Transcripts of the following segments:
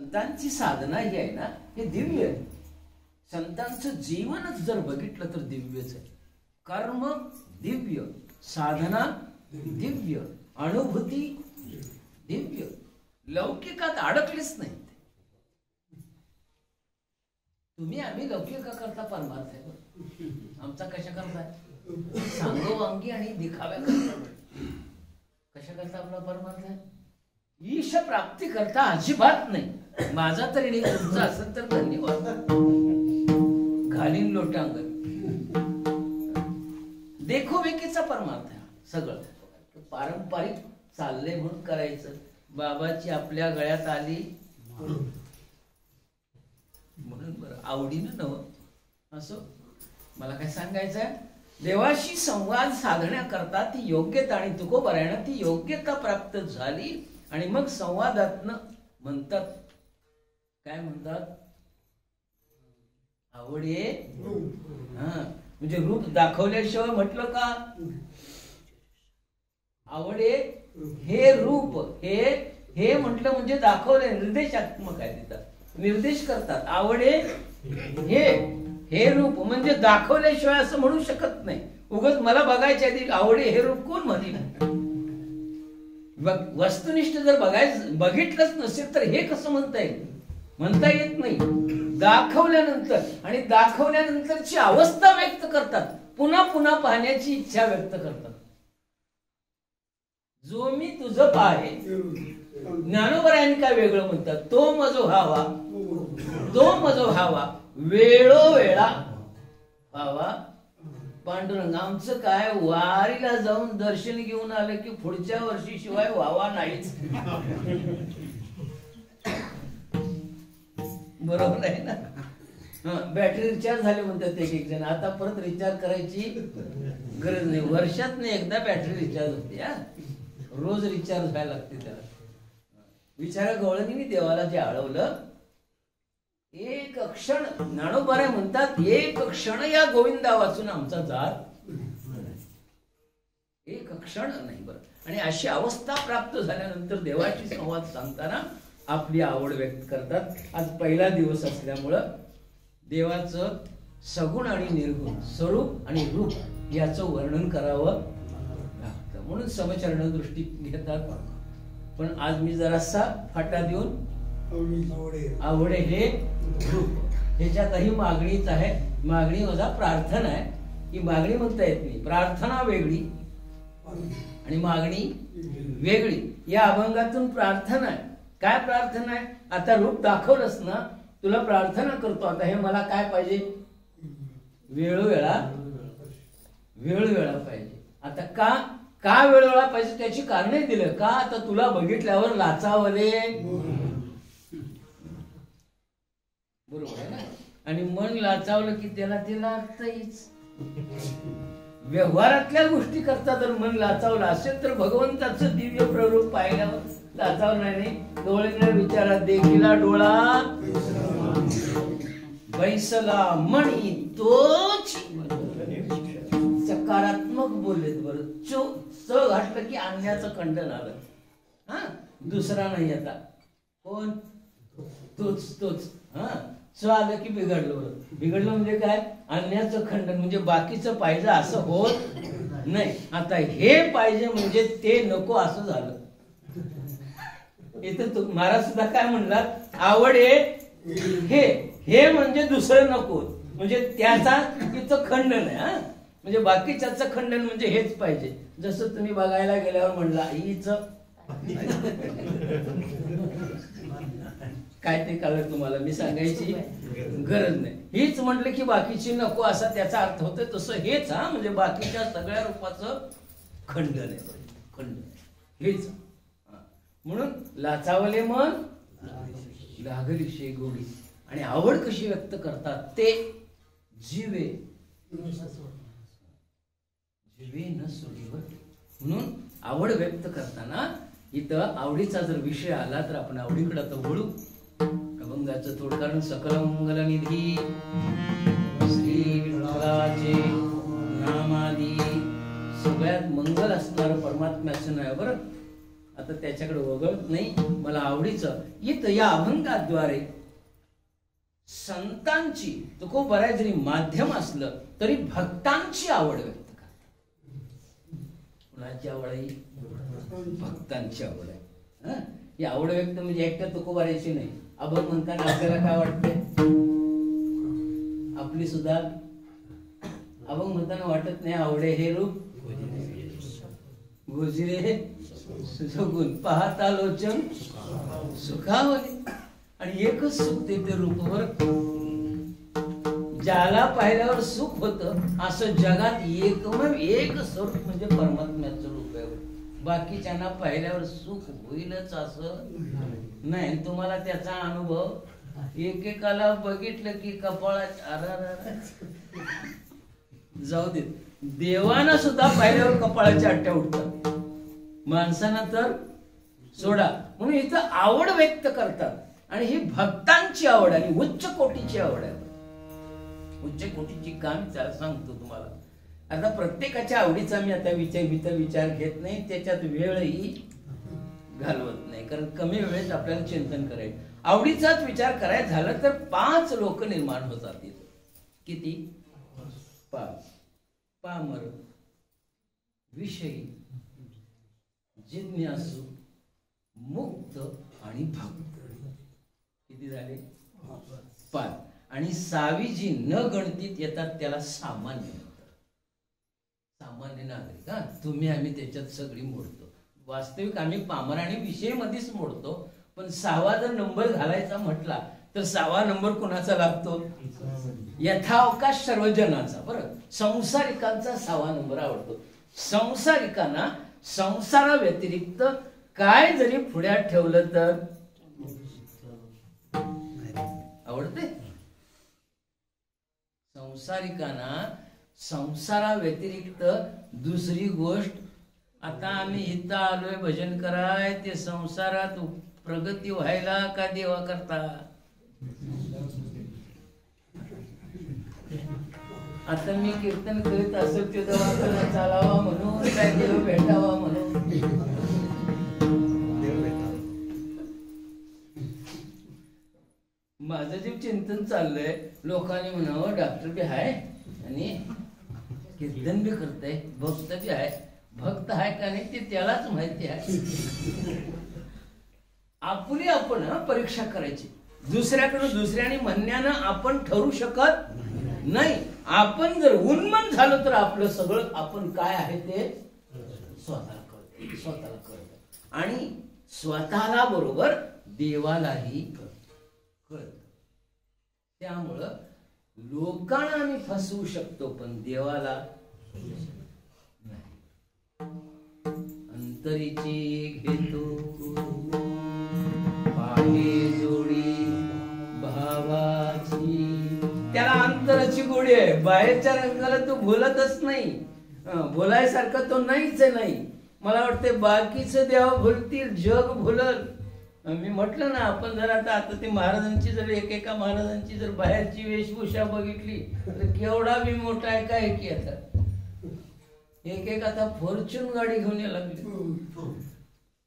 संतांची साधना ही आहे ना, हे दिव्य आहे. संतांचं जीवनच जर बघितलं तर दिव्यच आहे. कर्म दिव्य, साधना दिव्य, अनुभूती दिव्य. लौकिकात अडकलीच नाही. तुम्ही आम्ही लौकिका करता परमार्थ आहे. आमचा कशा करताय? सांगोवांगी आणि दिखाव्या करता. कशा करता आपला परमार्थ आहे? ईश प्राप्ती करता अजिबात नाही. माझा तरी नाही, तुमचा असेल तर धन्यवाद. घालीन लोटांगण. देखोवेकीचा परमार्थ आहे सगळं. पारंपरिक चाललंय म्हणून करायचं. बाबाची आपल्या गळ्यात आली म्हणून बरं, आवडीनं नवं असं. मला काय सांगायचंय, देवाशी संवाद साधण्याकरता ती योग्यता, आणि तुकोबारायण ती योग्यता प्राप्त झाली. आणि मग संवादातनं म्हणतात, काय म्हणतात? आवडे. हा, म्हणजे रूप दाखवल्याशिवाय म्हटलं का? आवडे हे रूप, हे म्हटलं म्हणजे दाखवले, निर्देशात्मक आहे. तिथं निर्देश करतात. आवडे हे रूप म्हणजे दाखवल्याशिवाय असं म्हणू शकत नाही. उगाच मला बघायच्या आधी आवडे हे रूप कोण म्हणेल? वस्तुनिष्ठ जर बघितलंच नसेल तर हे कसं म्हणता येईल? म्हणता येत नाही. दाखवल्यानंतर, आणि दाखवल्यानंतरची अवस्था व्यक्त करतात. पुन्हा पुन्हा पाहण्याची इच्छा व्यक्त करतात. जो मी तुझं पाहे, ज्ञानोबरायांनी काय वेगळं म्हणतात? तो मजो व्हावा, तो मजो व्हावा, वेळोवेळा व्हावा पांडुरंग. आमचं काय, वारीला जाऊन दर्शन घेऊन आलं की पुढच्या वर्षी शिवाय व्हावा नाहीच. बरोबर आहे ना? बॅटरी रिचार्ज झाले म्हणतात एक जण. आता परत रिचार्ज करायची गरज नाही. वर्षात नाही एकदा बॅटरी रिचार्ज होते. रोज रिचार्ज व्हायला लागते त्याला. विचारा गवळणीने देवाला जे आळवलं, एक क्षण, ज्ञानोबा म्हणतात, एक क्षण या गोविंदा वाचून आमचा जात, एक क्षण नाही. बरं, आणि अशी अवस्था प्राप्त झाल्यानंतर देवाशी संवाद सांगताना आपली आवड व्यक्त करतात. आज पहिला दिवस असल्यामुळं देवाचं सगुण आणि निर्गुण, स्वरूप आणि रूप याचं वर्णन करावं लागतं. म्हणून समचरण दृष्टी घेतात. पण आज मी जरासा फाटा देऊन आवडे हे रूप, ह्याच्यातही मागणीच आहे. मागणी वजा प्रार्थना आहे. ही मागणी म्हणता येत नाही. प्रार्थना वेगळी आणि मागणी वेगळी. या अभंगातून प्रार्थना आहे. काय प्रार्थना आहे? आता रूप दाखवलंस ना, तुला प्रार्थना करतो. आता हे मला काय पाहिजे? वेळोवेळा पाहिजे. आता का वेळोवेळा पाहिजे त्याची कारणे दिलं. का? आता तुला बघितल्यावर लाचावले, बरोबर आहे ना? आणि मन लाचावलं की त्याला ते लागतच. व्यवहारातल्या गोष्टी करता जर मन लाचावलं असेल तर भगवंताचं दिव्य प्ररूप पाहिल्यावर लाचावलं नाही. डोळ्याने विचारात देखीला डोळा बैसला मणी तोच. सकारात्मक बोललेत. बरं, च घातलं की आणण्याचं खंडन आलं. हा, दुसरा नाही. आता कोण? तोच. हा, च आलं की बिघडलं. बिघडलं म्हणजे काय? आणण्याचं खंडन, म्हणजे बाकीचं पाहिजे असं होत नाही. आता हे पाहिजे म्हणजे ते नको असं झालं. इथं महाराज सुद्धा काय म्हणलात? आवडे हे म्हणजे दुसरं नको, म्हणजे त्याचा तिचं खंडन आहे. हा, म्हणजे बाकीच्याचं खंडन म्हणजे हेच पाहिजे. जसं तुम्ही बघायला गेल्यावर म्हणला हीच काय ते कळलं तुम्हाला, मी सांगायची गरज नाही. हीच म्हटलं की बाकीची नको असा त्याचा अर्थ होतोय. तसं हेच. हा, म्हणजे बाकीच्या सगळ्या रूपाचं खंडन आहे. खंडन हेच. म्हणून लाचावले मन लागली शेगोडी. आणि आवड कशी व्यक्त करतात ते जीवे न सोडीवर. म्हणून आवड व्यक्त करताना इथं आवडीचा जर विषय आला तर आपण आवडीकडे तर वळू. अभंगाचं थोडं सकल मंगल निधी श्री विठ्ठलाचे नामादी सगळ्यात मंगल असणार परमात्म्याचं नाव. बरं, आता त्याच्याकडे वगळत नाही, मला आवडीचं इथं या अभंगाद्वारे संतांची तो खूप बऱ्याच जरी माध्यम असलं तरी भक्तांची आवड व्यक्त करते. कुणाची आवड आहे? भक्तांची आवड आहे. ही आवड व्यक्त म्हणजे एकट्या तुकोबारायची नाही. अभंग म्हणताना आपल्याला काय वाटतंय? आपली सुद्धा अभंग म्हणताना वाटत नाही आवडे हे रूप गोजिरे सुगुण पाहता लोचन सुखावले. आणि एकच सुख देते रूपवर, ज्याला पाहिल्यावर सुख होतं असं जगात एकमेव एक स्वरूप म्हणजे परमात्म्याचं रूप आहे. बाकीच्यांना पाहिल्यावर सुख होईलच असं नाही. तुम्हाला त्याचा अनुभव एकेकाला बघितलं की कपाळात जाऊ देत. देवाना सुद्धा पाहिल्यावर कपाळाच्या अट्ट्या उठतात, माणसांना तर सोडा. म्हणून इथं आवड व्यक्त करतात आणि ही भक्तांची आवड आणि उच्च कोटीची आवड आहे. उच्च कोटीची काम त्याला सांगतो तुम्हाला. आता प्रत्येकाच्या आवडीचा मी आता विचार घेत नाही, त्याच्यात वेळही घालवत नाही, कारण कमी वेळेत आपल्याला चिंतन करायचं. आवडीचाच विचार करायचा झाला तर 5 लोक निर्माण होतात तिथं. किती? 5. पामर, विषयी, जिज्ञासू, मुक्त आणि भक्त. किती झाले? 5. आणि 6वी जी न गणतीत येतात त्याला सामान्य म्हणतात. सामान्य नागरिक. तुम्ही आम्ही त्याच्यात सगळी मोडतो. वास्तविक आम्ही पामर आणि विषय मध्येच मोडतो. पण 6वा जर नंबर घालायचा म्हटला तर 6वा नंबर कोणाचा लागतो? यथावकाश सर्वजनाचा. बरं, संसारिकांचा 6वा नंबर आवडतो. संसारिकांना संसारा व्यतिरिक्त काय जरी पुढ्यात ठेवलं तर आवडते. संसारिकांना संसारा व्यतिरिक्त दुसरी गोष्ट. आता आम्ही इथं आलोय भजन कराय, ते संसारात प्रगती व्हायला का देवा करता? आता मी कीर्तन करीत असं ते दवाखाना चालावा म्हणून, काय देव भेटावा म्हणून. माझं जे चिंतन चाललंय, लोकांनी म्हणावं डॉक्टर बी आहे आणि कीर्तन बी करतय, भक्त बी आहे. भक्त आहे का नाही ते त्यालाच माहिती आहे. आपली आपण परीक्षा करायची. दुसऱ्याकडे दुसऱ्याने म्हणण्यानं आपण ठरू शकत नाही. आपण जर उन्मन झालो तर आपलं सगळं आपण काय आहे ते स्वतःला कळत आणि स्वतःला बरोबर देवालाही कळत. त्यामुळं लोकांना आम्ही फसवू शकतो पण देवाला नाही. अंतरीची घेतो पाहे जोडी भावाची. त्याला अंतराची गोडी आहे. बाहेरच्या रंगाला तो बोलतच नाही. बोलायसारखं तो नाहीच नाही. मला वाटते बाकीचं देव भुलतील, जग भुलल. मी म्हटलं ना, आपण जर आता ते महाराजांची जर एकेका महाराजांची जर बाहेरची वेशभूषा बघितली तर केवढा बी मोठा आहे काय की. आता एक आता फॉर्च्यून गाडी घेऊन यायला लागली.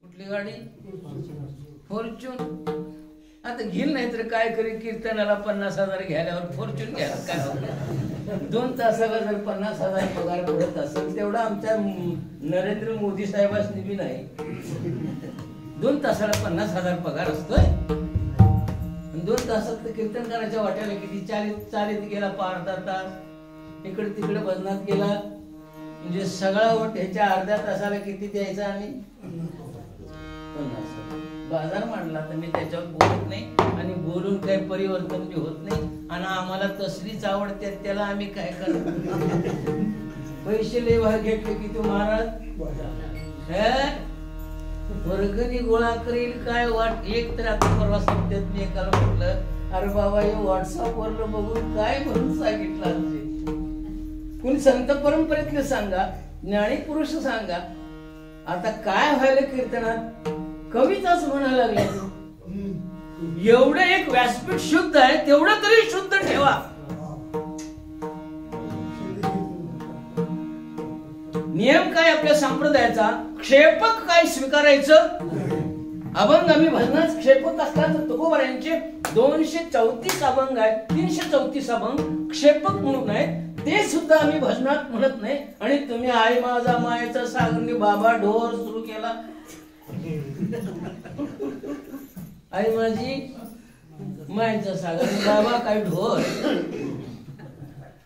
कुठली गाडी? फॉर्च्यून. आता घेईल नाही तर काय करेल? कीर्तनाला 50,000 घ्यायल्यावर फॉर्च्यून घ्यायला काय होतं? 2 तासाला जर 50,000 पगार पडत असेल तेवढा आमच्या नरेंद्र मोदी साहेबांनी बी नाही. 2 तासाला 50,000 पगार असतोय. 2 तासात कीर्तन करायच्या वाट्याला किती? चालीत गेला 5 तास. इकडे तिकडे भजनात गेला म्हणजे सगळा वट ह्याच्या अर्ध्या तासाला किती द्यायचा आम्ही? 50. बाजार मांडला तर मी त्याच्यावर बोलत नाही आणि बोलून काही परिवर्तन बी होत नाही. आणि आम्हाला तसलीच आवडते त्याला आम्ही काय करतो? पैसे लेवा घेतले की तू महाराज वर्गणी गोळा करील काय वाट. एक तर आता परवा सध्यात मी एकाला म्हटलं, अरे बाबा हे व्हॉट्सअप वरला बघून काय म्हणून सांगितलं? कोणी संत परंपरेतले सांगा, ज्ञानी पुरुष सांगा. आता काय व्हायला कीर्तनात? कविताच म्हणायला लागले. एवढं एक व्यासपीठ शुद्ध आहे तेवढं तरी शुद्ध ठेवा. नियम काय आपल्या संप्रदायाचा? क्षेपक काय स्वीकारायचं, अभंग आम्ही भजनात क्षेपक असला तर तुकोबारायांचे 234 अभंग आहेत, 334 अभंग क्षेपक म्हणून आहेत, ते सुद्धा आम्ही भजनात म्हणत नाही. आणि तुम्ही आई माझा मायेचा सागरनी बाबा ढोर सुरू केला. आई माझी मायेचा सागर बाबा काय ढोर.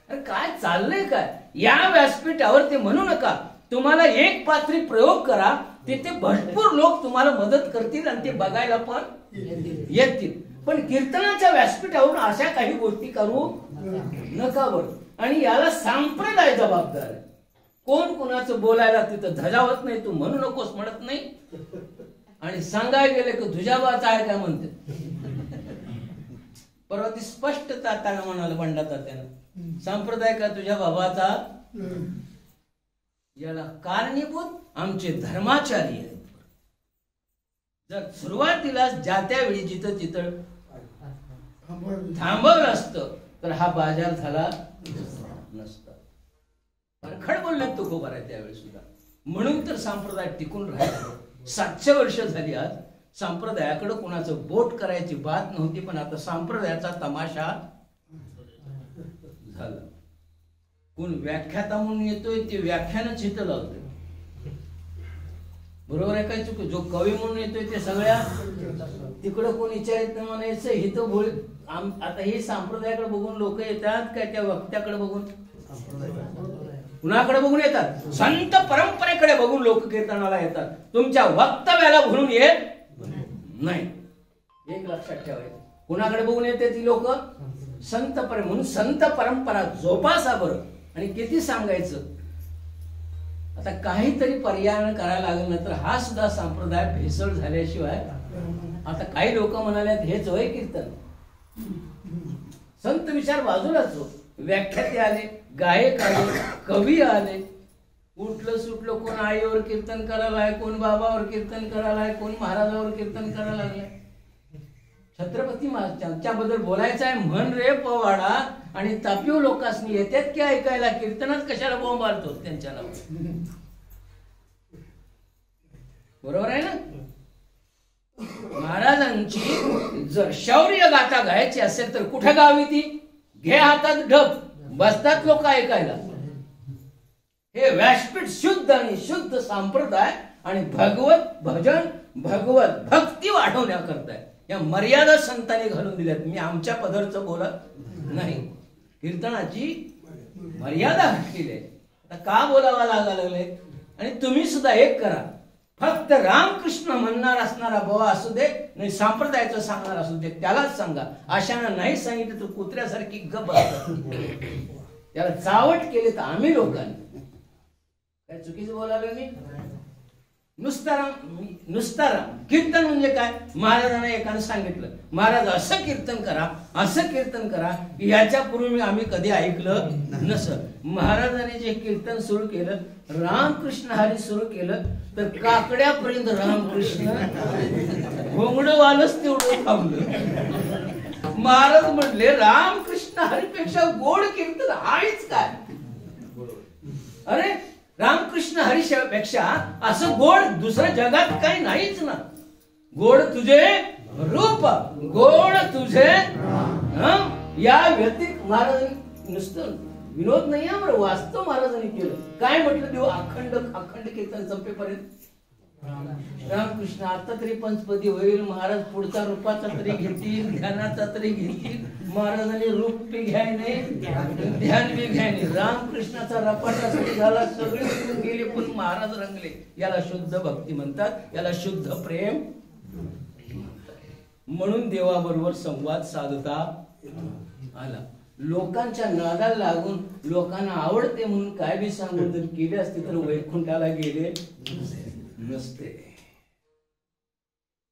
अरे काय चाललंय काय या व्यासपीठावर ते म्हणू नका. तुम्हाला एक पात्री प्रयोग करा, तिथे भरपूर लोक तुम्हाला मदत करतील आणि ते बघायला पण येतील. पण कीर्तनाच्या व्यासपीठावरून अशा काही गोष्टी करू नका बरं. आणि याला संप्रदाय जबाबदार आहे. कोण कोणाचं बोलायला तिथं धजावत नाही, तू म्हणू नकोस म्हणत नाही. आणि सांगायला गेले की तुझ्या बाचा आहे काय म्हणते. परवा ती स्पष्ट तात्यानं म्हणाल बंडाता त्यानं, संप्रदाय का तुझ्या बाबाचा. याला कारणीभूत आमचे धर्माचारी आहेत. जर सुरुवातीला ज्या त्यावेळी जिथं तिथं थांबवलं असतं तर हा बाजार झाला नसता. खड बोलले तुकोबार आहे त्यावेळी सुद्धा. म्हणून तर संप्रदाय टिकून राहिला. 700 वर्ष झाली आज. संप्रदायाकडे कोणाचं बोट करायची बात नव्हती, पण आता संप्रदायाचा तमाशा झाला. कोण व्याख्याता म्हणून येतोय ते व्याख्यानच इथं लावतोय. बरोबर आहे काय चुक. जो कवी म्हणून येतोय ते सगळ्या तिकडं कोण विचारित म्हणायचं हिथं बोल. आता हे संप्रदायाकडे बघून लोक येतात काय त्या वक्त्याकडे बघून, कुणाकडे बघून येतात? संत परंपरेकडे बघून लोक कीर्तनाला येतात. तुमच्या वक्तव्याला भरून येत नाही. एक लक्षात ठेवायचं. कुणाकडे बघून येते ती लोक? संत परंपरा. म्हणून संत परंपरा जोपासा बरं. आणि किती सांगायचं, आता काहीतरी पर्याय करायला लागेल ना तर हा सुद्धा संप्रदाय भेसळ झाल्याशिवाय. आता काही लोक म्हणाले हेच होय कीर्तन. संत विचार बाजूलाच हो. व्याख्याते आले, गायक आले, कवी आले, उठलं सुटलं. कोण आईवर कीर्तन करायला आहे, कोण बाबावर कीर्तन करायला आहे, कोण महाराजावर कीर्तन करायला लागलाय. छत्रपती महाराजांच्याबद्दल बोलायचं आहे म्हण रे पवाडा. आणि तापीव लोकांनी येतात की ऐकायला, कीर्तनात कशाला बोंब मारतो त्यांच्या नावावर. बरोबर आहे ना. महाराजांची जर शौर्य गाथा गायची असेल तर कुठे गावी ती? घे हातात ढब, बसतात लोक ऐकायला. हे व्यासपीठ शुद्ध आणि शुद्ध संप्रदाय आणि भगवत भजन, भगवत भक्ती वाढवण्याकरता या मर्यादा संतांनी घालून दिल्यात. मी आमच्या पदरचं बोलत नाही. कीर्तनाची मर्यादा घातलेली आहे. आता का बोलावा लागले? आणि तुम्ही सुद्धा एक करा. फक्त रामकृष्ण म्हणणार असणारा बाबा असू दे, नाही संप्रदायाचं सांगणार असू दे, त्यालाच सांगा. अशानं नाही सांगितलं तर कुत्र्यासारखी गप असतात. त्याला चावट केले तर आम्ही लोकांनी काय चुकीचं बोलालो मी? नुसता राम कीर्तन म्हणजे काय? महाराजांना एकाने सांगितलं महाराज असं कीर्तन करा, असं कीर्तन करा. याच्यापूर्वी आम्ही कधी ऐकलं नसं. महाराजांनी जे कीर्तन सुरू केलं, रामकृष्ण हरी सुरू केलं तर काकड्यापर्यंत रामकृष्ण घोंगडं वालच तेवढं थांबलं. महाराज म्हटले रामकृष्ण हरीपेक्षा गोड कीर्तन आहेच काय? अरे रामकृष्ण हरीपेक्षा असं गोड दुसऱ्या जगात काही नाहीच ना. गोड तुझे रूप, गोड तुझे या व्यतिरिक्त महाराजांनी नुसतं विनोद नाही आहे बरं, वास्तव महाराजांनी केलं. काय म्हटलं देव? अखंड कीर्तन संपेपर्यंत रामकृष्ण. आता तरी पंचपदी होईल. महाराज पुढचा रूपाचा तरी घेतील, ध्यानाचा तरी घेतील. महाराजांनी रूप बी घ्याय नाही, ध्यान बी घ्याय नाही. रामकृष्णाचा रपाटा सुरू झाला, सगळे उठून गेले पण महाराज रंगले. याला शुद्ध भक्ती म्हणतात, याला शुद्ध प्रेम. म्हणून देवाबरोबर संवाद साधता आला. लोकांच्या नादाला लागून लोकांना आवडते म्हणून काय बी सांगून जर केले असते तर वैकुंठाला गेले नसते.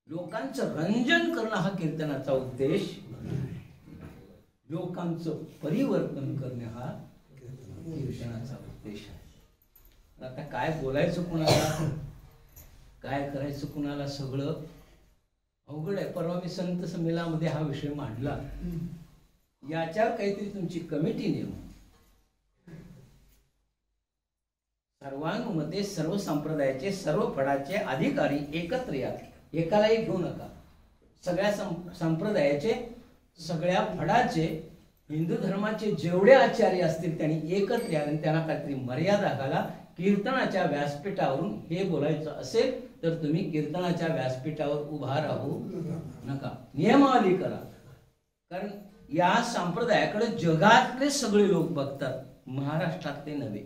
लोकांचं रंजन करणं हा कीर्तनाचा उद्देश. लोकांचं परिवर्तन करणे हा कीर्तनाचा उद्देश आहे. आता काय बोलायचं कुणाला, काय करायचं कुणाला, सगळं अवघड आहे. परवा मी संत संमेलनामध्ये हा विषय मांडला. याच्यावर काहीतरी तुमची कमिटी नेमू. सर्वांमध्ये सर्व संप्रदायाचे सर्व फडाचे अधिकारी एकत्र या. एकालाही घेऊ नका. सगळ्या संप्रदायाचे, सगळ्या फडाचे, हिंदू धर्माचे जेवढे आचार्य असतील त्यांनी एकत्र या आणि त्यांना काहीतरी मर्यादा घाला. कीर्तनाच्या व्यासपीठावरून हे बोलायचं असेल तर तुम्ही कीर्तनाच्या व्यासपीठावर उभा राहू नका, नियमावली करा. कारण या संप्रदायाकडे जगातले सगळे लोक बघतात, महाराष्ट्रातले नव्हे.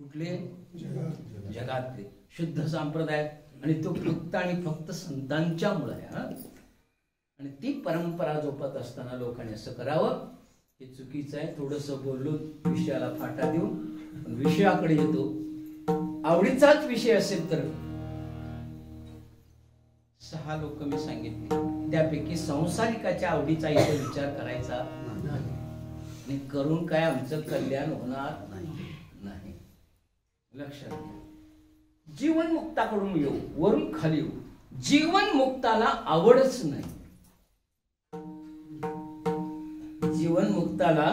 कुठले? जगातले शुद्ध संप्रदाय. आणि तो फक्त आणि फक्त संतांच्या मुळे आहे. आणि ती परंपरा जोपात असताना लोकांनी असं करावं हे चुकीचं आहे. थोडंसं बोललो, विषयाला फाटा देऊ, पण विषयाकडे येतो. आवडीचाच विषय असेल तर 6 लोक मी सांगितले, त्यापैकी संसारिकाच्या आवडीचा इथे विचार करायचा नाही. करून काय आमचं कल्याण होणार नाही. लक्षात घ्या. जीवनमुक्ताकडून येऊ, वरून खाली येऊ. जीवनमुक्ताला आवडच नाही. जीवनमुक्ताला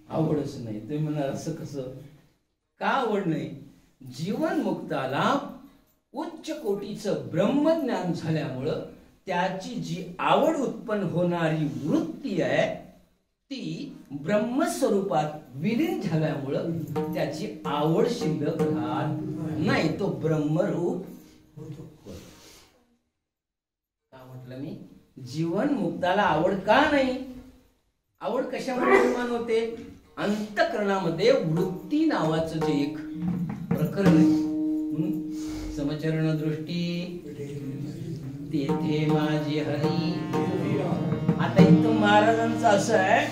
आवडच नाही. तुम्ही म्हणाल असं कसं, का आवड नाही? जीवनमुक्ताला उच्च कोटीचं ब्रह्मज्ञान झाल्यामुळं त्याची जी आवड उत्पन्न होणारी वृत्ती आहे ती ब्रह्मस्वरूपात विलीन झाल्यामुळं त्याची आवड शिल्लक राहत नाही. तो ब्रह्मरूप होतो. का म्हटलं मी? जीवनमुक्ताला आवड का नाही? आवड कशामुळे निर्माण होते? अंतःकरणामध्ये वृत्ती नावाचं जे एक प्रकरण आहे, समचरण दृष्टी तेथे माझी हरी. आता इथं महाराजांचं असं आहे,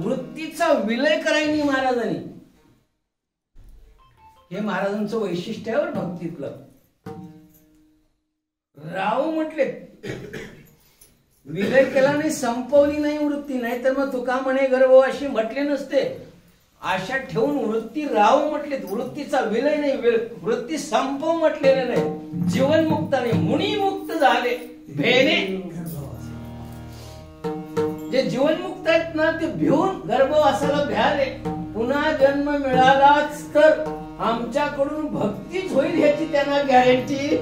वृत्तीचा विलय करायनी महाराजांनी. हे महाराजांचं वैशिष्ट्य आहे भक्तीतलं. राव म्हटले, विलय केला नाही, संपवली नाही वृत्ती. नाही तर मग तुका म्हणे गर्भ अशी म्हटले नसते. आशा ठेवून वृत्ती राव म्हटले, वृत्तीचा विलय नाही, वृत्ती संपव म्हटलेले नाही. जीवनमुक्ताने मुनी मुक्त झाले भेने. जे जीवनमुक्त आहेत ना ते भिवून गर्भवासाला भ्याले. पुन्हा जन्म मिळालाच तर आमच्याकडून भक्तीच होईल ह्याची त्यांना गॅरंटी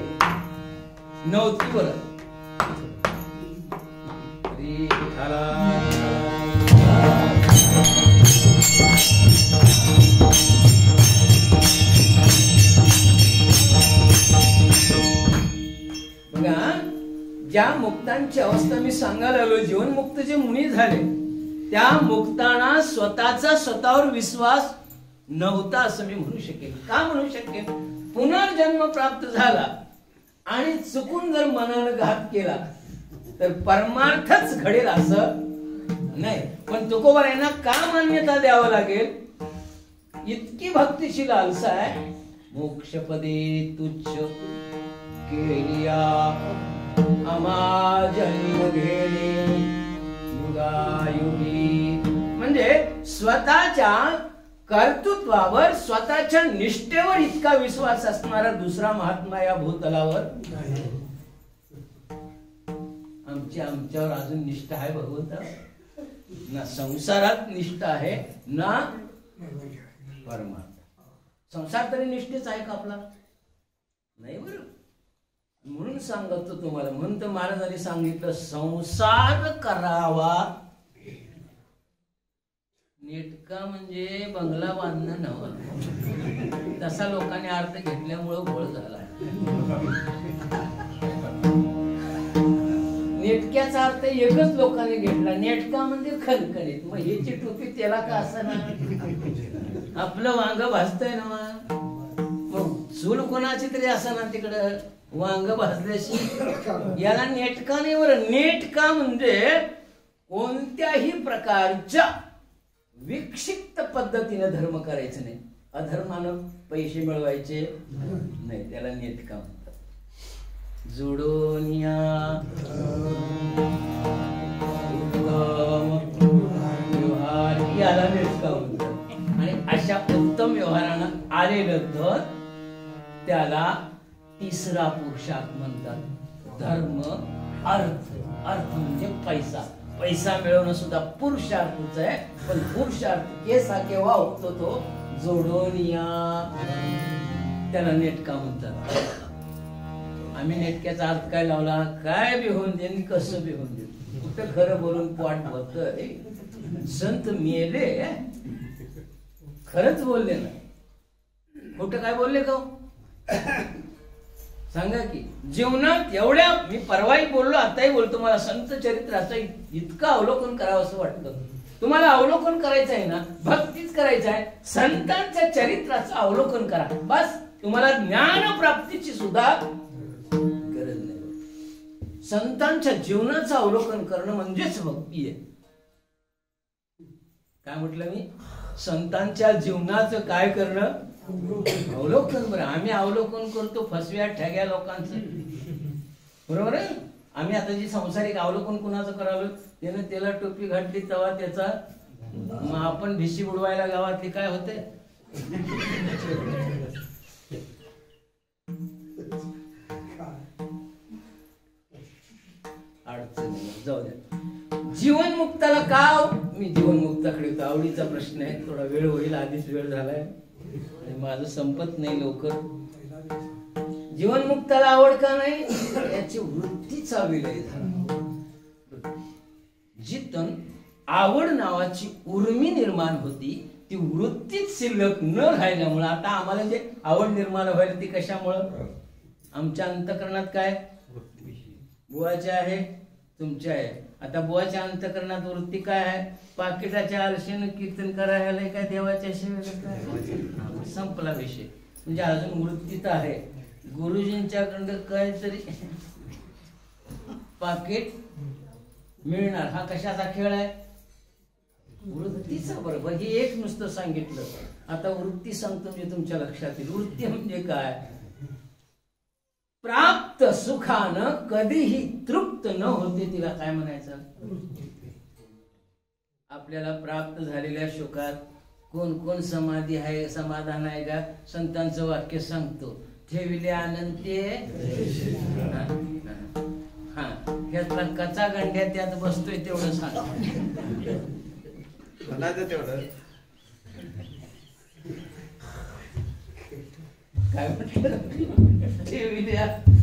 नव्हती. बरं बघा, ज्या मुक्तांची अवस्था मी सांगायला आलो, जीवनमुक्त जे मुनी झाले त्या मुक्तांना स्वतःचा स्वतःवर विश्वास नव्हता असं मी म्हणू शकेन. का म्हणू शकेन? पुनर्जन्म प्राप्त झाला आणि चुकून जर मनानं घात केला तर परमार्थच घडेल असं नाही. पण तुकोबारायांना का मान्यता द्यावं लागेल? इतकी भक्तीची लालसा आहे. मोक्षपदे तुच्छ केलिया आम्हा जन्म घेणे युगायुगी. म्हणजे स्वतःच्या कर्तृत्वावर, स्वतःच्या निष्ठेवर इतका विश्वास असणारा दुसरा महात्मा या भूतलावर आमच्यावर अजून निष्ठा आहे भगवंता? ना संसारात निष्ठा आहे ना परमार्थ. संसार तरी निष्ठेच आहे का आपला? नाही. बरं, म्हणून सांगतो तुम्हाला. म्हणून तर महाराजांनी सांगितलं संसार करावा नेटका, म्हणजे बंगला बांधणं नव्हतं. तसा लोकांनी अर्थ घेतल्यामुळं गोळ झाला. नेटक्याचा अर्थ एकच लोकांनी घेतला, नेटका म्हणजे खणखणीत. मग ह्याची टोपी त्याला का असणार? आपलं वांग भाजतंय ना, मग चूल कोणाची तरी असणार तिकडं वांग भाजल्याशी. याला नेटका नाही. बरं, नेटका म्हणजे कोणत्याही प्रकारच्या विक्षिप्त पद्धतीने धर्म करायचं नाही. अधर्मानं पैसे मिळवायचे नाही, त्याला नेटका म्हणतात. जोडून या व्यवहार याला नेटका म्हणतात. आणि अशा उत्तम व्यवहारानं आलेलं धन त्याला तिसरा पुरुषार्थ म्हणतात. धर्म अर्थ. अर्थ म्हणजे पैसा. पैसा मिळवणं सुद्धा पुरुषार्थच आहे. पण पुरुषार्थ केसा केव्हा होतो? तो जोडून या, त्याला नेटका म्हणतात. आम्ही नेटक्याचा अर्थ काय लावला, काय बी होऊन दे आणि कसं बी होऊन दे, कुठं खरं बोलून पोट भरतंय. संत मेले, खरंच बोलले ना, खोटं काय बोलले का सांगा की. जीवनात एवढ्या, मी परवाही बोललो आताही बोलतो, मला संत चरित्राचं इतकं अवलोकन करावं असं वाटतं. तुम्हाला अवलोकन करायचं आहे ना, भक्तीच करायचं आहे, संतांच्या चरित्राचं अवलोकन करा, बस. तुम्हाला ज्ञान प्राप्तीची सुद्धा गरज नाही. संतांच्या जीवनाचं अवलोकन करणं म्हणजेच भक्ती आहे. काय म्हटलं मी, संतांच्या जीवनाचं काय करणं, अवलोकन. बरं, आम्ही अवलोकन करतो फसव्या ठ्याग्या लोकांचं, बरोबर आहे. आम्ही आता जी संसारिक अवलोकन कुणाचं करावं, त्याने त्याला टोपी घातली तेव्हा त्याचा, आपण भिशी बुडवायला गावातली काय होते, अडचण. जाऊ द्या. जीवनमुक्ताला का, मी जीवनमुक्ताकडे होतो, आवडीचा प्रश्न आहे, थोडा वेळ होईल, आधीच वेळ झालाय आणि माझं संपत नाही लवकर. जीवनमुक्ताला आवड का नाही, याची वृत्तीचा विलय झाला. जिथून आवड नावाची उर्मी निर्माण होती, ती वृत्तीच शिल्लक न राहिल्यामुळं आता आम्हाला जे आवड निर्माण व्हायला ती कशामुळं, आमच्या अंतःकरणात काय बुवाचे आहे, तुमच्या आहे. आता बुवाच्या अंतःकरणात वृत्ती काय आहे, पाकिटाच्या आरशेनं कीर्तन करायला काय देवाच्या शिवाय, संपला विषय. म्हणजे अजून वृत्ती तर आहे. गुरुजींच्याकडं काहीतरी पाकिट मिळणार, हा कशाचा खेळ आहे, वृत्तीचा. बरोबर, हे एक नुसतं सांगितलं. आता वृत्ती सांगतो मी, तुमच्या लक्षात येईल. वृत्ती म्हणजे काय, प्राप्त सुखानं कधीही तृप्त न होते, तिला काय म्हणायचं. आपल्याला प्राप्त झालेल्या सुखात कोण कोण समाधी आहे, समाधान आहे का, संतांचं वाक्य सांगतो, ठेविले आनंदे. हा, ह्यातला कचा गंड्या त्यात बसतोय तेवढं सांग, तेवढं काय म्हटलं,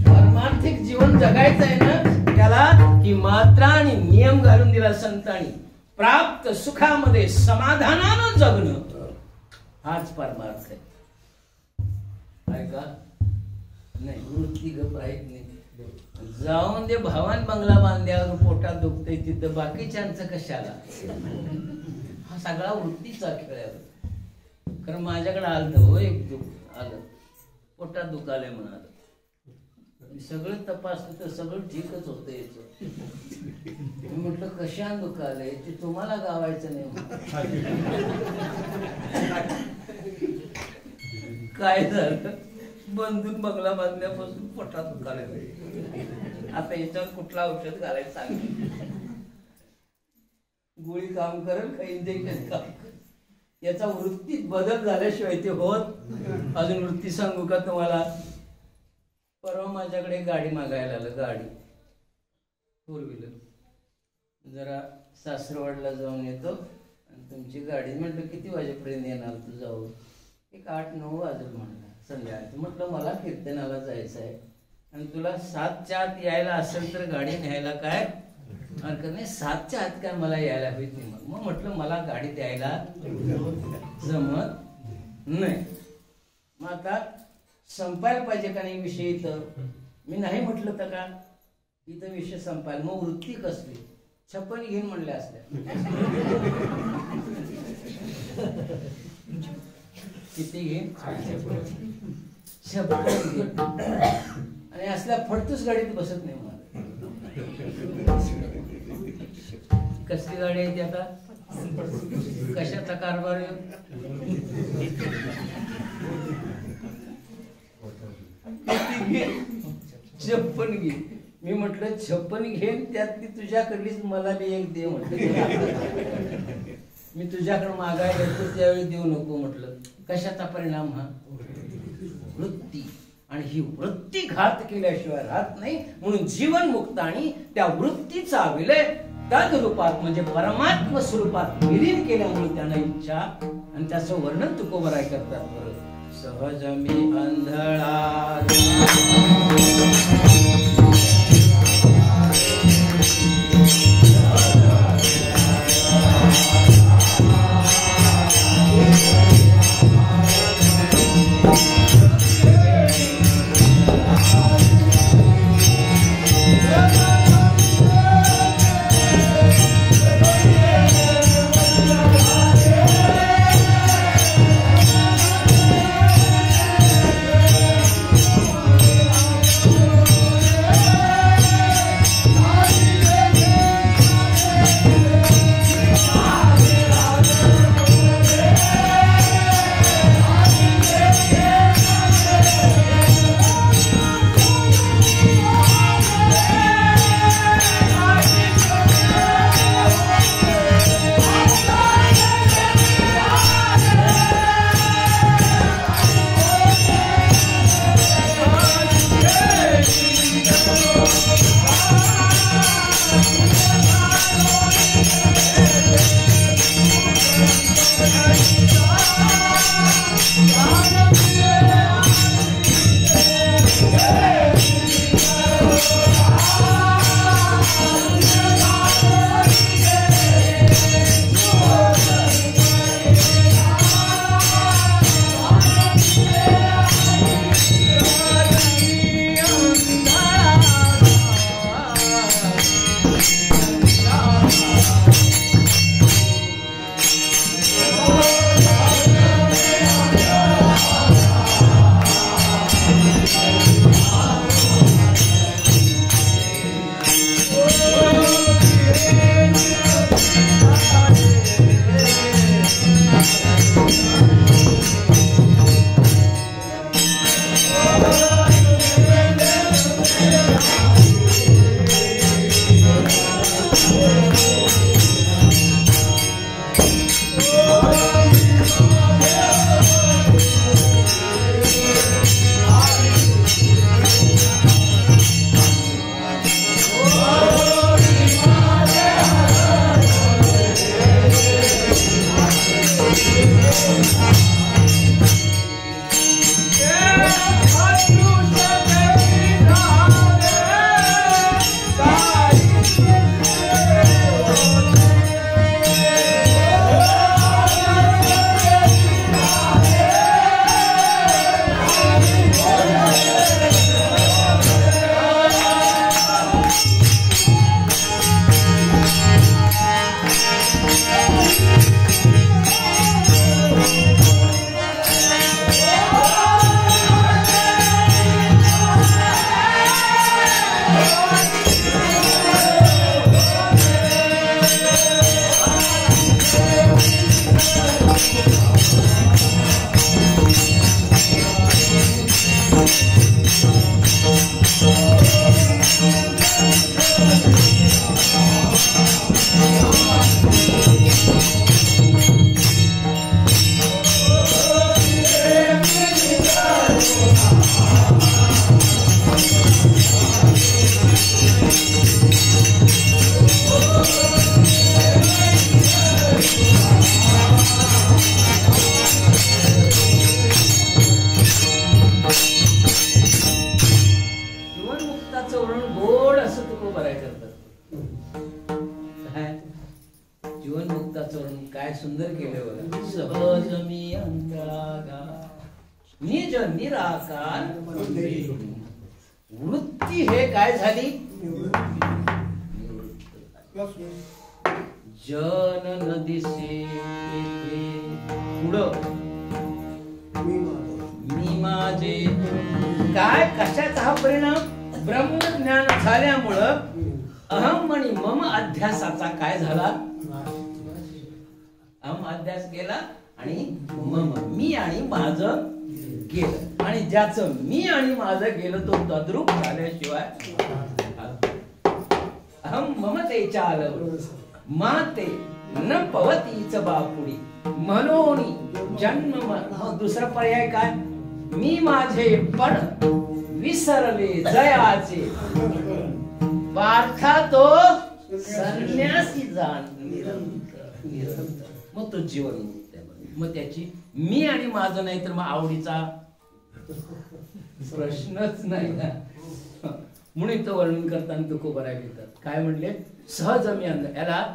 परमार्थिक जीवन जगायचं आहे ना, त्याला ही मात्रा आणि नियम घालून दिला संतांनी. प्राप्त सुखामध्ये समाधानानं जगणं, हाच परमार्थ आहे. का नाही, वृत्ती गप राहत नाही. जाऊन दे भावान बंगला बांधल्यावर पोटात दुखतंय तिथं, बाकीच्यांचं कशाला. हा सगळा वृत्तीचा खेळ आहे. कारण माझ्याकडे आलं हो, एक दुःख आलं, पोटात दुखालय म्हणाल, सगळं तपासलं तर सगळं ठीकच होतं याच. मी म्हटलं कशान दुखालय ते तुम्हाला गावायचं नाही. काय झालं, बंधून बंगला बांधल्यापासून पोटात दुखालय. आता याच्यावर कुठला औषध घालायचं सांग, गोळी काम करेल का इंजेक्शन काम करेल, याचा वृत्तीत बदल झाल्याशिवाय ते होत. अजून वृत्ती सांगू का तुम्हाला, परवा माझ्याकडे गाडी मागायला आलं, गाडी 4 व्हीलर. जरा सासरवाडला जाऊन येतो आणि तुमची गाडी. म्हटलं किती वाजेपर्यंत येणार तू, जाऊ. एक 8-9 वाजेल म्हणला संध्याकाळचं. म्हटलं मला कीर्तनाला जायचं आहे आणि तुला 7च्या आत यायला असेल तर गाडी न्यायला काय हरकत नाही, 7च्या आत काय मला यायला होत नाही. मग म्हटलं मला गाडी द्यायला जमत नाही. मग आता संपायला पाहिजे का नाही विषय, इथं मी नाही म्हटलं तर का इथं विषय संपायला. मग वृत्ती कसली, 56 घेऊन म्हणले असल्या, किती घेईन 56 घेईन. आणि असल्या फडतूस गाडीत बसत नाही मला. कसली गाडी आहे ती आता, कशाचा कारभार आहे. 56 घे. मी म्हटलं 56 घेन, त्यात ती तुझ्याकडलीच मला बी एक दे म्हटलं. मी तुझ्याकडे मागायला येतो त्यावेळी देऊ नको म्हटलं. कशाचा परिणाम हा, वृत्ती. आणि ही वृत्ती घात केल्याशिवाय राहत नाही. म्हणून जीवन मुक्त आणि त्या वृत्तीचा विलय तद्रूपात म्हणजे परमात्म स्वरूपात विलीन केल्यामुळे त्यांना इच्छा आणि त्याचं वर्णन तुकोबराय करतात. बरं सहज मी अंधळा सुंदर केले बघा. सहज मी अंतरागा निज निराकार वृत्ती हे काय झाली जन नदीसे पुढं मी माझे काय कशाचा हा परिणाम ब्रह्मज्ञान झाल्यामुळं अहम आणि मम अध्यासाचा काय झाला अहम अध्यास गेला आणि मम मी आणि माझं गेलं आणि ज्याचं मी आणि माझं गेलं तो तद्रूप झाल्याशिवाय अहम ममतेच्या आलं माते न पवतीच बापुडी म्हणून जन्म दुसरा पर्याय काय मी माझे पण विसरले जयाचे पार्था तो संन्यासी जाण निरंतर मग तो जीवन मुक्त आहे. मग त्याची मी आणि माझं नाही तर मग आवडीचा प्रश्नच नाही ना. म्हणून इथं वर्णन करताना तुकोबाराय लिहितात काय म्हणले, सहज मी अंध. याला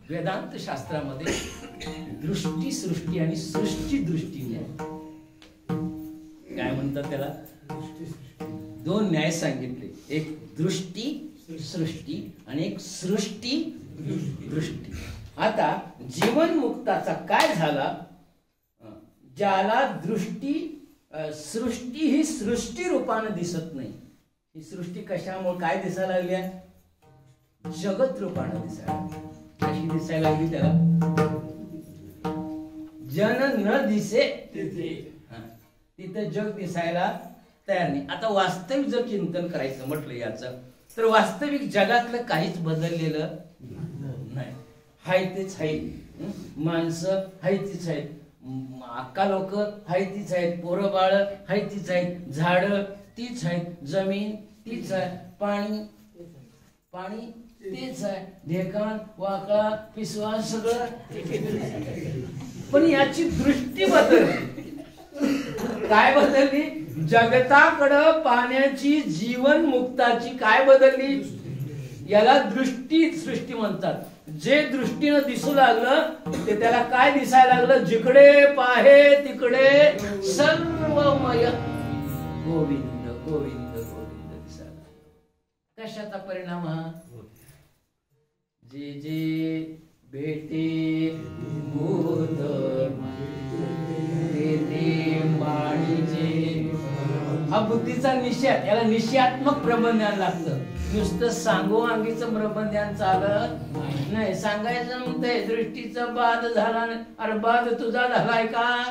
वेदांत शास्त्रामध्ये दृष्टी सृष्टी आणि सृष्टी दृष्टी न्याय काय म्हणतात, त्याला दोन न्याय सांगितले, एक दृष्टी सृष्टी आणि एक सृष्टी दृष्टी. आता जीवनमुक्ताचा काय झाला, ज्याला दृष्टी सृष्टी ही सृष्टी रूपाने दिसत नाही. ही सृष्टी कशामुळे काय दिसायला लागली, जगत रूपाने दिसायला. कशी दिसायला लागली, त्याला जन न दिसे तिथं जग दिसायला तयार नाही. आता वास्तविक जर चिंतन करायचं म्हटलं याचं, तर वास्तविक जगातलं काहीच बदललेलं नाही. हाय तेच आहे, माणसं हाय तीच आहेत, अक्का लोक हाय तीच आहेत, पोरं बाळ हाय तीच आहेत, झाड तीच आहेत, जमीन तीच आहे, पाणी तेच आहे, ढेकाण वाकळा पिसवा सगळं. पण याची दृष्टी बदलली. काय बदलली, जगताकडं पाण्याची जीवन मुक्ताची काय बदलली, याला दृष्टी सृष्टी म्हणतात. जे दृष्टीनं दिसू लागलं ते त्याला काय दिसायला लागलं, जिकडे पाहे तिकडे सर्वमय गोविंद गोविंद गोविंद दिसायला. कशाचा परिणाम हा, जे जे भेटे भूत ते माणीचे. हा बुद्धीचा निश्चय, याला निश्चयात्मक ब्रह्मज्ञान लागतं. नुसतं सांगोवांगीचं ब्रह्मज्ञान चालत नाही. सांगायचं म्हणतंय दृष्टीचा बाद झाला नाही, अरे बाद तुझा झालाय का,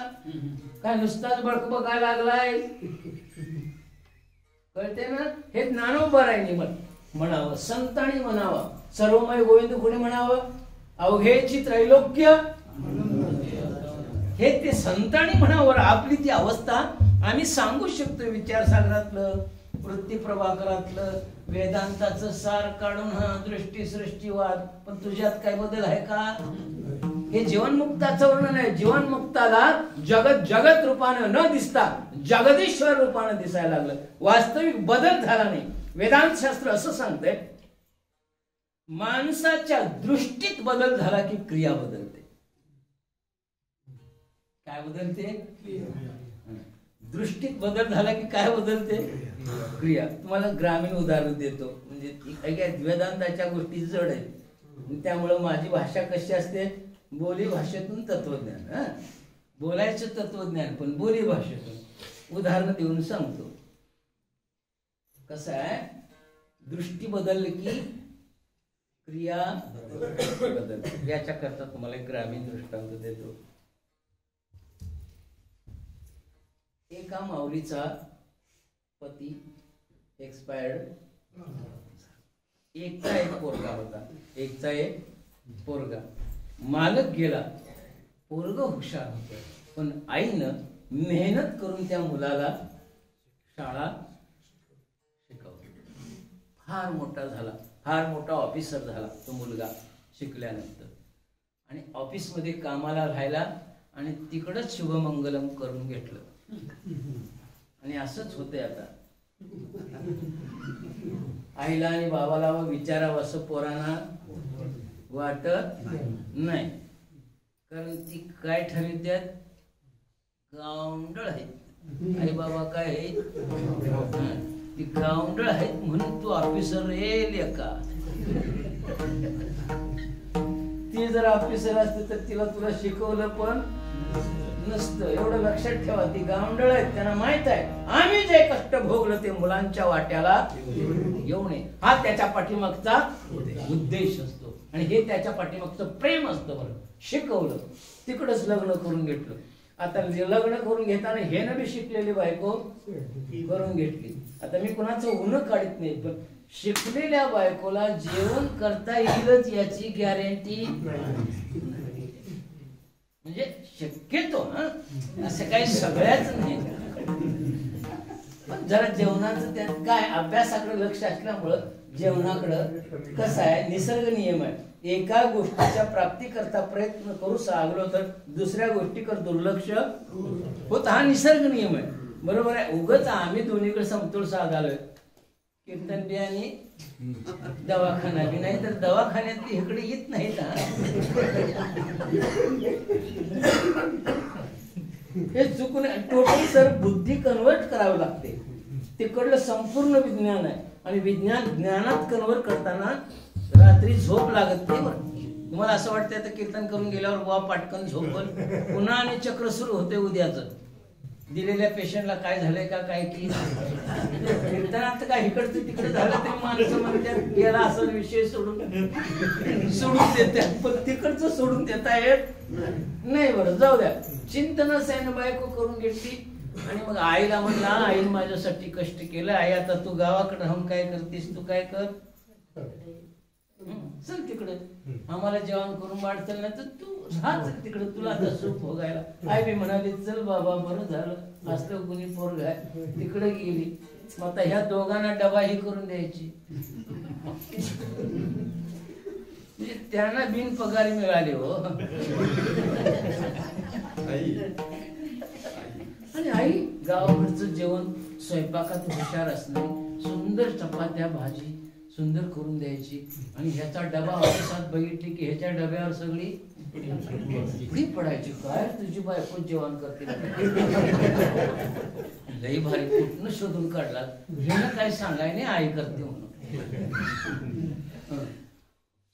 काय नुसताच बळकबकायला लागलाय, कळते ना. हे ज्ञानोबरायने म्हणावं, संतांनी म्हणावं, सर्वमय गोविंद कोणी म्हणावं, अवघेची त्रैलोक्य हे ते संतांनी म्हणावं. आपली ती अवस्था आम्ही सांगू शकतो. विचारसागरातलं, वृत्ती प्रभाकरातलं, वेदांताचं सार काढून हा दृष्टी सृष्टीवाद. पण तुझ्यात काय बदल आहे का, हे जीवनमुक्ताचं वर्णन आहे. जीवनमुक्ताला जगत जगत रूपानं न दिसता जगदीश्वर रूपानं दिसायला लागलं. वास्तविक बदल झाला नाही. वेदांत शास्त्र असं सांगतंय, माणसाच्या दृष्टीत बदल झाला की क्रिया बदलते. काय बदलते, दृष्टीत बदल झाला की काय बदलते, क्रिया. तुम्हाला ग्रामीण उदाहरण देतो, म्हणजे वेदांताच्या गोष्टी जड आहेत, त्यामुळं माझी भाषा कशी असते, बोली भाषेतून तत्वज्ञान. बोलायचं तत्वज्ञान पण बोली भाषेतून. उदाहरण देऊन सांगतो. कसं आहे, दृष्टी बदलली की क्रिया बदलते. याच्याकरता तुम्हाला एक ग्रामीण दृष्टांत देतो. एका माऊलीचा पती एक्सपायर्ड, एकचा एक पोरगा होता, एकचा एक पोरगा. मालक गेला, पोरग हुशार होत, पण आईनं मेहनत करून त्या मुलाला शाळा शिकवली. फार मोठा झाला, फार मोठा ऑफिसर झाला तो मुलगा शिकल्यानंतर. आणि ऑफिसमध्ये कामाला राहायला आणि तिकडच शुभमंगलम करून घेतलं. आणि असंच होतंय आता. आईला आणि बाबाला विचारावं असं पोरांना वाटत नाही, कारण ती काय ठरवित्यात, गावंडळ आहेत. आई बाबा काय आहेत, ती गावंडळ आहेत म्हणून तू ऑफिसर येईल का. ती जर ऑफिसर असते तर तिला तुला शिकवलं पण नसतं. एवढं लक्षात ठेवा, ती गावंडळ आहेत, त्यांना माहित आहे आम्ही जे कष्ट भोगलं ते मुलांच्या वाट्याला येऊ नये. हा त्याच्या पाठीमागचा उद्देश असतो आणि हे त्याच्या पाठीमागचं प्रेम असतं. बरं, शिकवलं, तिकडच लग्न करून घेतलं. आता लग्न करून घेताना हे न बी शिकलेली बायको करून घेतली. आता मी कुणाचं उन्ह काढत नाही, पण शिकलेल्या बायकोला जेवण करता येईलच याची गॅरंटी म्हणजे शक्यतो असं काही सगळ्याच नाही. पण जरा जेवणाचं त्यात काय अभ्यासाकडे लक्ष असल्यामुळं जेवणाकडं कसं आहे, निसर्ग नियम आहे. एका गोष्टीच्या प्राप्तीकरता प्रयत्न करू लागलो तर दुसऱ्या गोष्टीकडे दुर्लक्ष होत. हा निसर्ग नियम आहे, बरोबर आहे. उगाच आम्ही दोन्हीकडे समतोल साधालोय, कीर्तन बी आणि दवाखाना बी. नाही तर दवाखान्यात इकडे येत नाहीत. हे चुकून टोटल सर बुद्धी कन्वर्ट करावं लागते. तिकडलं संपूर्ण विज्ञान आहे आणि विज्ञान ज्ञानात कन्वर्ट करताना रात्री झोप लागत नाही. बरं, तुम्हाला असं वाटतंय आता कीर्तन करून गेल्यावर बुवा पाटकन झोपल, पुन्हा आणि चक्र सुरू होते उद्याचं. दिलेल्या पेशंटला काय झालंय का काय की कीर्तनात काय इकडचं तिकडे झालं तरी माणसं म्हणतात गेला असं विषय सोडून देतात, पण तिकडचं सोडून देता येत नाही. बरं, जाऊ द्या. चिंतन सैन बायको करून घेतली आणि मग आईला म्हणला, आईने माझ्यासाठी कष्ट केलं, आई आता तू गावाकडे राहून काय करतीस, तू काय कर, चल तिकडे आम्हाला जेवण करून वाढतं ना, तर तू राह तिकडे, तुला आता सुख भोगायला. आई बी म्हणाली चल बाबा बरं झालं, असलं गुणी पोरग आहे. तिकडे गेली. मग आता ह्या दोघांना डबा ही करून द्यायची. म्हणजे त्यांना बिन पगारी मिळाले हो. आणि आई गावाकडचं जेवण स्वयंपाकात हुशार असणे, सुंदर चपात्या भाजी सुंदर करून द्यायची. आणि ह्याचा डबा ऑफिसात बघितली की ह्याच्या डब्यावर सगळी पडायची. काय तुझी बायको जेवण करते, लई भारी, कुठनं शोधून काढला, ह्याला काय सांगाय नाही आई करते म्हणून.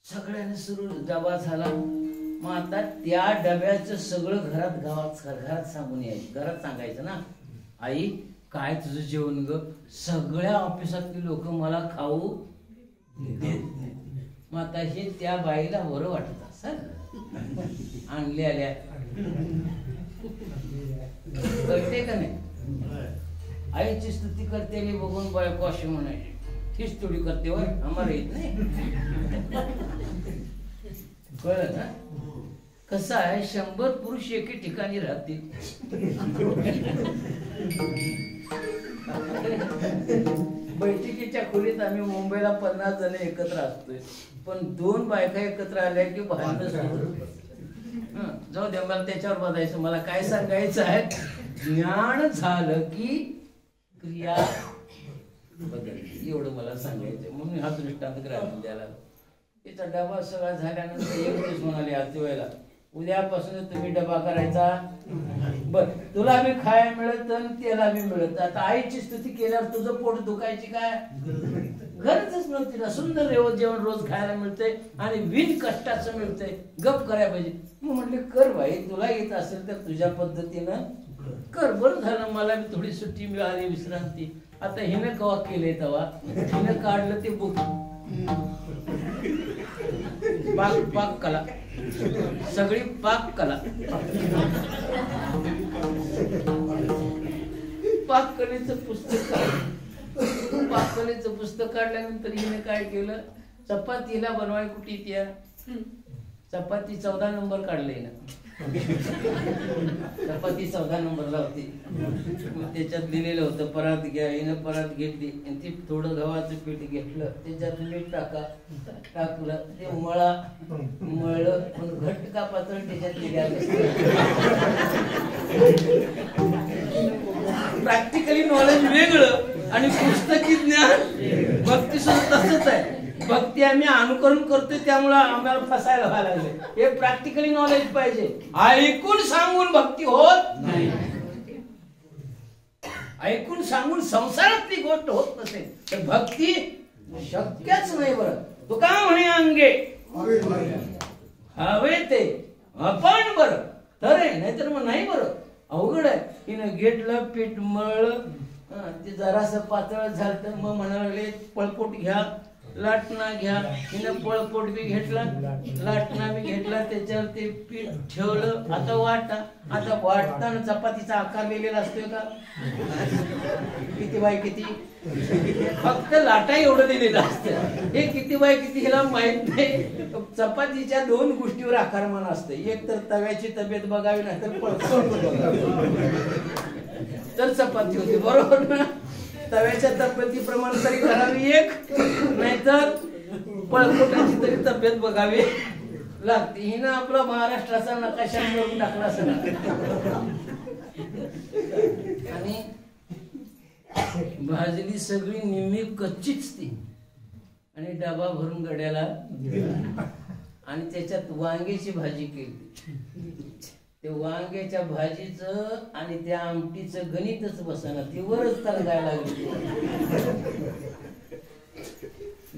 सगळ्यांनी सुरू डबा झाला. मग आता त्या डब्याचं सगळं घरात सांगून यायचं, घरात सांगायचं ना, आई काय तुझं जेवण ग, सगळ्या ऑफिसातली लोक मला खाऊ देत. मग आता हे त्या बाईला बरं वाटत असं आणले आल्या कळते का नाही. आईची स्तुती करते आणि बघून बायको अशी म्हणायची, हीच थोडी करते वर, आम्हाला येत नाही. कळलं ना. कसं आहे, 100 पुरुष एके ठिकाणी राहतील. बैठकीच्या खोलीत आम्ही मुंबईला 50 जण एकत्र असतोय, पण 2 बायका एकत्र आल्या की भांडण सुरू. जाऊ दे, मला त्याच्यावर बघायचं. मला काय सांगायचं आहे, ज्ञान झालं की क्रिया बदलली, एवढं मला सांगायचं. म्हणून हा दृष्टांत ग्रामीण द्यायला. त्याचा डबा सगळा झाल्यानंतर एक दिवस म्हणाले, आजच्या वेळेला उद्यापासून तुम्ही डबा करायचा. बर, तुला बी खायला मिळत आणि त्याला बी मिळत. आता आईची स्तुती केल्यावर तुझं पोट दुखायची काय गरजच नव्हती ना. सुंदर जेवण रोज खायला मिळतंय आणि बिन कष्टाचं मिळतंय, गप करायला पाहिजे. मग म्हटले कर बाई, तुला येत असेल तर तुझ्या पद्धतीनं कर. बरं झालं, मला बी थोडी सुट्टी मिळाली, विश्रांती. आता हिनं कवा केलंय तेव्हा हिनं काढलं ते बुक पाक कला, सगळी पाक कला. पाककलेचं पुस्तक काढल्यानंतर हिने काय केलं, चपातीला बनवाय कुठे त्या चपाती 14 नंबर काढले ना. चपाती 14 नंबरला होती. त्याच्यात लिहिलेलं होतं परात घ्या. हिनं परात घेतली आणि ती थोडं गव्हाचं पीठ घेतलं, त्याच्यात मीठ टाकलं, ते मळलं, पण घट्ट का पातळ त्याच्यात लिहिलं. प्रॅक्टिकली नॉलेज वेगळं आणि पुस्तकी ज्ञान. भक्ती सुद्धा तसंच आहे. भक्ती आम्ही अनुकरण करतोय त्यामुळे आम्हाला फसायला व्हायला लागले. हे प्रॅक्टिकली नॉलेज पाहिजे. ऐकून सांगून भक्ती होत नाही. ऐकून सांगून संसारातली गोष्ट होत नसेल तर भक्ती शक्यच नाही. बरं, तू का म्हणे अंगे हवे ते आपण बरं तर आहे, नाहीतर मग नाही. बरं, अवघड आहे. तिनं घेतलं, पीठ मळलं, ते जरासं पातळ झालं, मग म्हणायला लागले पळपोट घ्या, लाटणा घ्या. हिनं पळपोट बी घेतला, लाटणा बी घेतला, त्याच्यावर ते पीठ ठेवलं. आता वाटा. आता वाटताना चपातीचा आकार लिहिलेला असतोय का, किती बाय किती, फक्त लाटा एवढं दिलेलं असतं. हे किती बाय किती हिला माहित नाही. चपातीच्या 2 गोष्टीवर आकारमान असतं. एक तर तव्याची तब्येत बघावी, नाही तर पळपोट बघावी, तर चपाती होती. बरोबर ना. तव्याच्या तब्येतीप्रमाणे तरी करावी एक, नाहीतर पळकोटाची तरी तब्येत बघावी लागते. हिनं आपला महाराष्ट्राचा नकाशा करून टाकला सगळा. आणि भाजली सगळी निम्मी कच्चीच ती, आणि डबा भरून गड्याला, आणि त्याच्यात वांग्याची भाजी केली. ते वांग्याच्या भाजीचं आणि त्या आमटीचं गणितच बसना, ती वरच तळगायला लागली.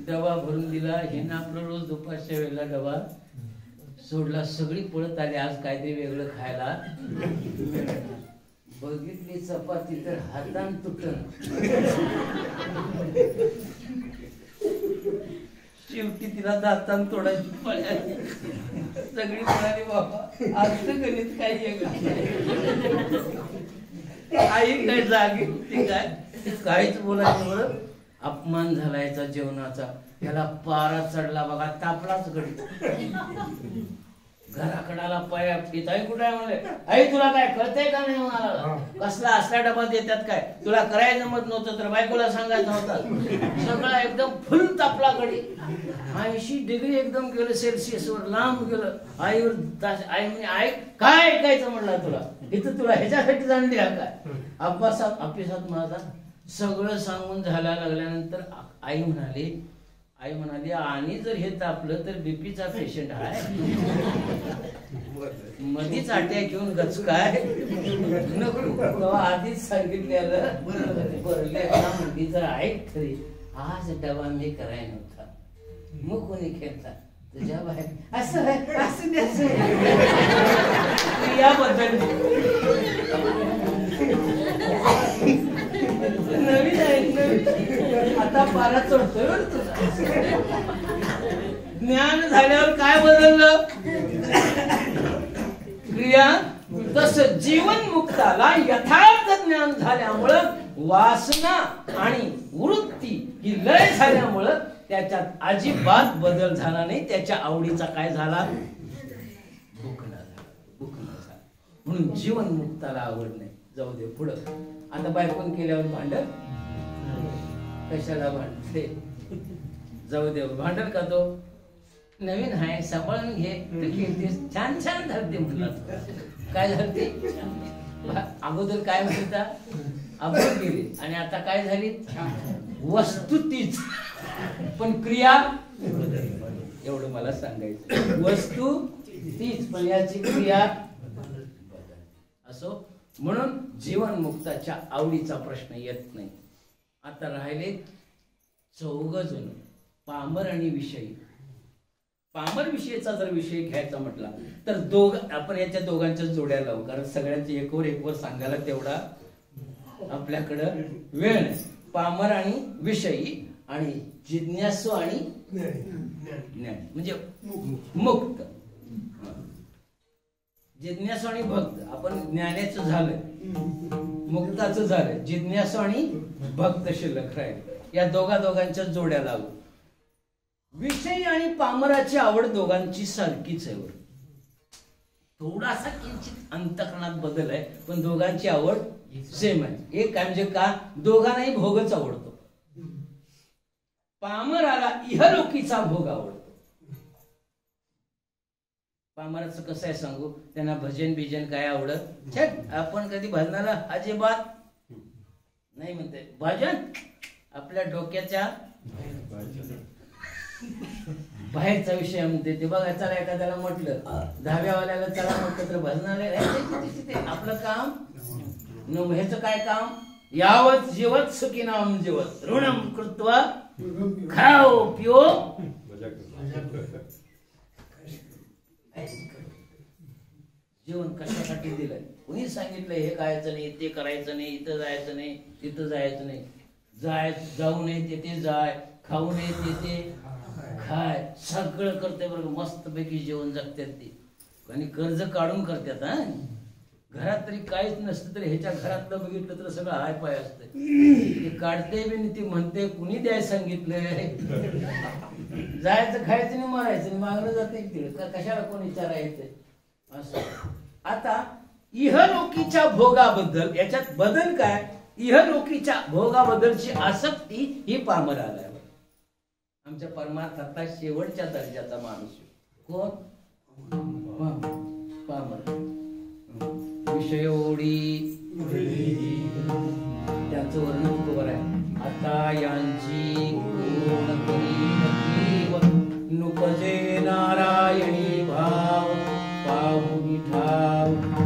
डबा भरून दिला. हिनं आपलं रोज दुपारच्या वेळेला डबा सोडला. सगळी पळत आली आज काहीतरी वेगळं खायला. बघितली चपाती तर हातान तुटन. शेवटी तिला दातान तोडायची पाळी आली. सगळी म्हणाली बाबा आज तर गणित काही आई काय जागी ती काय काहीच बोलायचं. बरं अपमान झाला याचा जेवणाचा. त्याला पारा चढला बघा, तापलाच गडी. घराकडाला पाया पित आई कुठे आहे म्हणले. आई तुला काय कळतंय का नाही मला, कसला असला डबा देतात काय, तुला करायचं जमत नव्हतं तर बायकोला सांगायचं नव्हतं. सगळा एकदम फुल तापला गडी. 80 डिग्री एकदम गेलं सेल्सिअसवर, लांब गेलं. आईवर आई म्हणजे आई काय ऐकायचं म्हणला तुला, इथं तुला ह्याच्यासाठी जाणली हा काय. अभ्यासात माझा सगळं सांगून झाल्या लागल्यानंतर आई म्हणाली आणि जर हे तापलं तर बीपीचा पेशंट आहे, मधीच अटॅक घेऊन गचकाय नको. आधीच सांगितलेलं म्हणली जर ऐक खरी, आज डबा मी कराय नव्हता, मग कोणी खेळता तुझ्या बाहेर असं याबद्दल नवीन आहे. नवीन आता पारा चढतोय बरं तुझा. ज्ञान झाल्यावर काय बदललं क्रिया, तसं जीवन मुक्ताला यथार्थ ज्ञान झाल्यामुळं वासना आणि वृत्ती ही लय झाल्यामुळं त्याच्यात अजिबात बदल झाला नाही. त्याच्या आवडीचा काय झाला, बुकणा झाला. म्हणून जीवन मुक्ताला आवड नाही. जाऊ दे पुढं. आता बायकोन केल्यावर भांडण कशाला भांडते, जाऊ दे. भांडण का तो नवीन आहे, सांभाळून घे. छान छान धरते म्हणला. काय धरते अगोदर काय म्हणता आपण केली, आणि आता काय झाली वस्तू तीच पण क्रिया. एवढं मला सांगायचं, वस्तू तीच पण याची क्रिया असो. म्हणून जीवन मुक्ताच्या आवडीचा प्रश्न येत नाही. आता राहिले 4 जण, पामर आणि विषयी. पामर विषयीचा जर विषय घ्यायचा म्हटला तर आपण याच्या दोघांच्या जोड्या लावू, कारण सगळ्यांची एकवर सांगायला तेवढा आपल्याकडं वेळ नाही. पामर आणि विषयी आणि जिज्ञासू आणि ज्ञानी म्हणजे मुक्त. जिज्ञासू आणि भक्त. आपण ज्ञानाचं झालं, मुक्ताचं झालं, जिज्ञासू आणि भक्त शिल्लक राहील. या दोघांच्या जोड्या लागू. विषयी आणि पामराची आवड दोघांची सारखीच आहे. थोडासा किंचित अंतःकरणात बदल आहे, पण दोघांची आवड सेम आहे. एक काय म्हणजे का दोघांनाही भोगच आवडतो. पामराला इहलोकीचा भोग आवडतो. पामराचं कसं आहे सांगू, त्यांना भजन बिजन काय आवडत. आपण कधी भजनाला अजिबात नाही म्हणते. भजन आपल्या डोक्याच्या बाहेरचा विषय म्हणते. ते बघा, चला एखाद्याला म्हटलं, 10व्यावाल्याला चला म्हटलं तर भजनाला आपलं काम न. ह्याचं काय काम, यावत जीवत सुखी नाम जीवत ऋणम कृत्वा खाओ पिओ. जीवन कशासाठी दिलंय, कुणी सांगितलंय हे करायचं नाही, ते करायचं नाही, इथं जायचं नाही, तिथं जायचं नाही, जाऊ नये तिथे जाय, खाऊ नये तिथे खाय, सगळं करते बरं. मस्त पैकी जेवण जगतात ते, आणि कर्ज काढून करतात. हा घरात तरी काहीच नसतं तरी ह्याच्या घरातलं बघितलं तर सगळं हाय पाय असतं. ते काढते बी ती म्हणते कुणी द्याय सांगितलंय. जायचं खायचं नाही, मारायचं नाही, मागणं जाते कशाला कोण विचारायचं असं. आता इहलोकीच्या भोगाबद्दल याच्यात बदल काय, इहलोकीच्या भोगाबद्दलची आसक्ती ही पामर आलाय. आमच्या परमार्थातला शेवटच्या दर्जाचा माणूस कोण? पामर. विषयोडी त्याचं वर्णन बरोबर आहे. आता यांची नुपजे नारायणी भाव पाहुनी ठाव